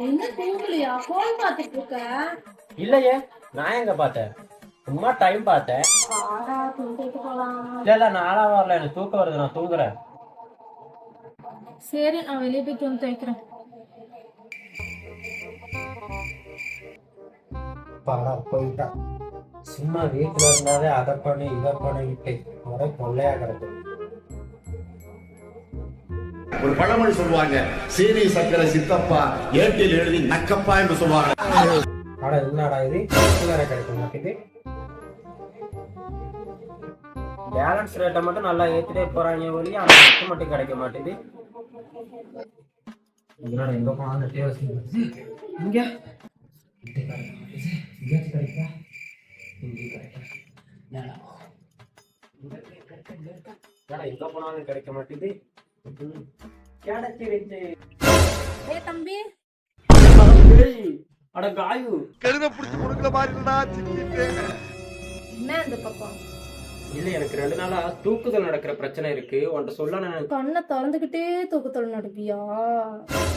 என்ன தூங்கலையா? போன் பார்த்துட்டு இருக்க? இல்லையே, நான் எங்க பார்த்தேன், சும்மா டைம் பார்த்தேன். வாடா தூங்கிட்டு போலாம். இல்ல நாளா வரல, எனக்கு தூக்கம் வருது, நான் தூங்குறேன். சரி, நான் வெளியே போய் துணி துவைக்கிறேன். பாடா போயிட்டா. சும்மா வீட்டுல இருந்தாவே அதை பண்ணி இதை பண்ணிக்கிட்டு ஒரே கொள்ளையா கிடக்கு. ஒரு பழமொழி சொல்லுவாங்க, சீனி சக்கரை சித்தப்பா ஏட்டில் எழுதி நக்கப்பா என்று சொல்லுவாங்க. அட என்னடா இது வேற கிடைக்க மாட்டேது. பேலன்ஸ் ரேட்டை மட்டும் நல்லா ஏத்திட்டே போறாங்க ஒளி, ஆனா மட்டும் கிடைக்க மாட்டேது. என்னடா எங்க போனாலும் இங்க கிடைக்கா எங்க போனாலும் கிடைக்க மாட்டேது. கிடைச்சிருச்சு. ஏ தம்பி, அட காயு கழுத புடிச்சு கொடுக்கற மாதிரி இருந்தா என்ன இந்த பக்கம்? இல்ல, எனக்கு 2 நாளா தூக்குதல் நடக்கிற பிரச்சனை இருக்கு, உன்கிட்ட சொல்ல. நான் கண்ணை திறந்துகிட்டே தூக்கத்தொழில் நடப்பியா?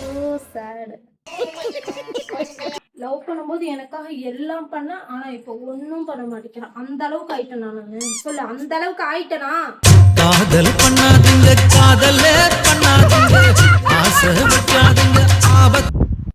ஓ சேட். லவ் பண்ணும்போது எனக்காக எல்லாம் பண்ண, ஆனா இப்ப ஒன்னும் பண்ண மாட்டேங்கிறான். அந்த அளவுக்கு ஆயிட்டேன் நானு. சொல்லு, அந்த அளவுக்கு ஆயிட்டேனா? காதல் பண்ணாதீங்க, காதலே பண்ணாதீங்க, ஆசை வைக்காதீங்க, ஆபத்து